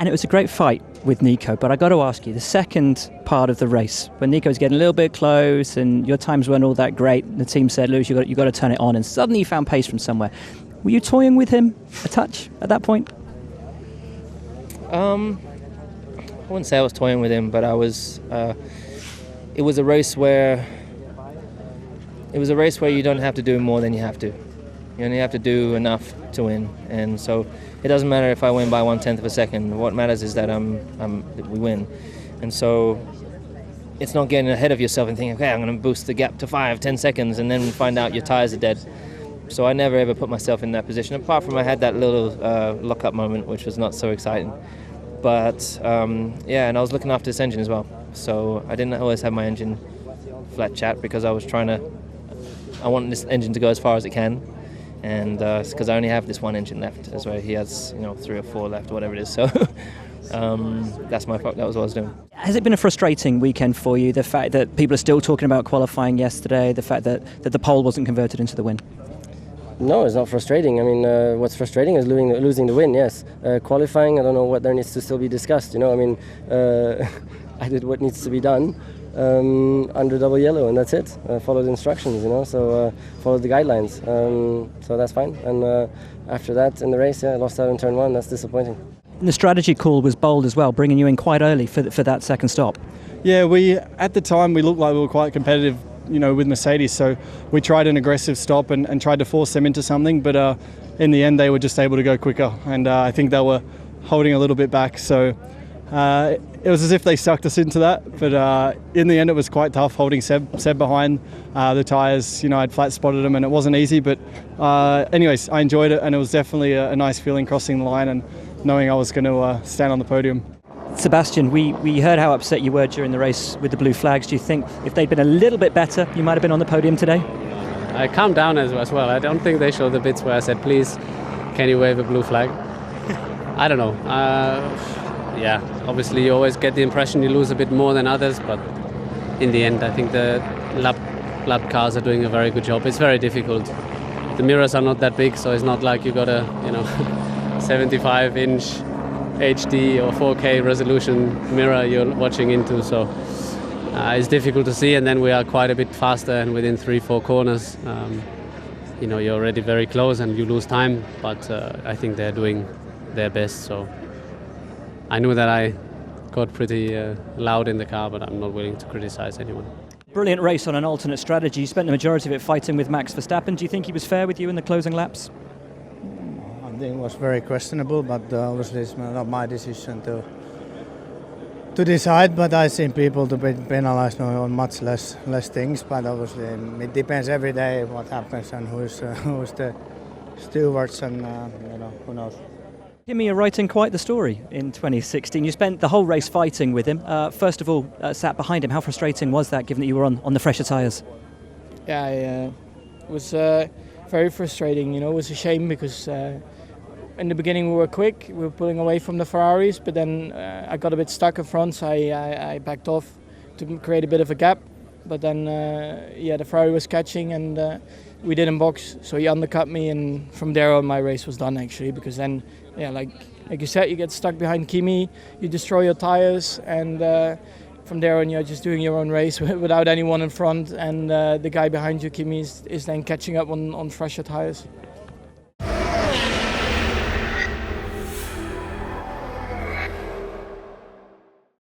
And it was a great fight with Nico, but I got to ask you, the second part of the race, when Nico's getting a little bit close and your times weren't all that great, the team said, Lewis, you got to turn it on, and suddenly you found pace from somewhere. Were you toying with him a touch at that point? I wouldn't say I was toying with him, but I was. It was a race where you don't have to do more than you have to. You only have to do enough to win, and so it doesn't matter if I win by 1/10 of a second. What matters is that we win, and so it's not getting ahead of yourself and thinking, okay, I'm going to boost the gap to 5-10 seconds, and then find out your tires are dead. So I never ever put myself in that position. Apart from I had that little lock-up moment, which was not so exciting. But and I was looking after this engine as well. So I didn't always have my engine flat chat because I want this engine to go as far as it can. And because I only have this one engine left, as well he has 3 or 4 left, or whatever it is. So that was what I was doing. Has it been a frustrating weekend for you, the fact that people are still talking about qualifying yesterday, the fact that the pole wasn't converted into the win? No, it's not frustrating. I mean, what's frustrating is losing the win, yes. Qualifying, I don't know what there needs to still be discussed, I mean, I did what needs to be done under double yellow, and that's it. Followed instructions, so followed the guidelines. So that's fine. And after that, in the race, I lost out in turn 1. That's disappointing. And the strategy call was bold as well, bringing you in quite early for that second stop. Yeah, at the time we looked like we were quite competitive, with Mercedes, so we tried an aggressive stop and tried to force them into something, but in the end they were just able to go quicker, and I think they were holding a little bit back, so it was as if they sucked us into that, but in the end it was quite tough holding Seb behind the tyres. I'd flat spotted them and it wasn't easy, but anyways, I enjoyed it, and it was definitely a nice feeling crossing the line and knowing I was going to stand on the podium. Sebastian, we heard how upset you were during the race with the blue flags. Do you think if they'd been a little bit better, you might have been on the podium today? I calmed down as well. I don't think they showed the bits where I said, please, can you wave a blue flag? I don't know. Obviously you always get the impression you lose a bit more than others, but in the end I think the lap cars are doing a very good job. It's very difficult. The mirrors are not that big, so it's not like you got a 75-inch HD or 4K resolution mirror you're watching into, so it's difficult to see, and then we are quite a bit faster, and within 3-4 corners you're already very close and you lose time, but I think they're doing their best. So I knew that I got pretty loud in the car, but I'm not willing to criticize anyone. Brilliant race on an alternate strategy. You spent the majority of it fighting with Max Verstappen. Do you think he was fair with you in the closing laps? I think it was very questionable, but obviously it's not my decision to decide. But I see people to be penalized on much less things. But obviously it depends every day what happens and who's the stewards, and who knows. Kimi, you're writing quite the story in 2016. You spent the whole race fighting with him. First of all, sat behind him. How frustrating was that, given that you were on the fresher tyres? Yeah, it was very frustrating. It was a shame because in the beginning we were quick. We were pulling away from the Ferraris, but then I got a bit stuck in front, so I backed off to create a bit of a gap. But then, the Ferrari was catching, and we didn't box, so he undercut me, and from there on my race was done actually, because then, like you said, you get stuck behind Kimi, you destroy your tires, and from there on you're just doing your own race without anyone in front, and the guy behind you, Kimi, is then catching up on fresher tires.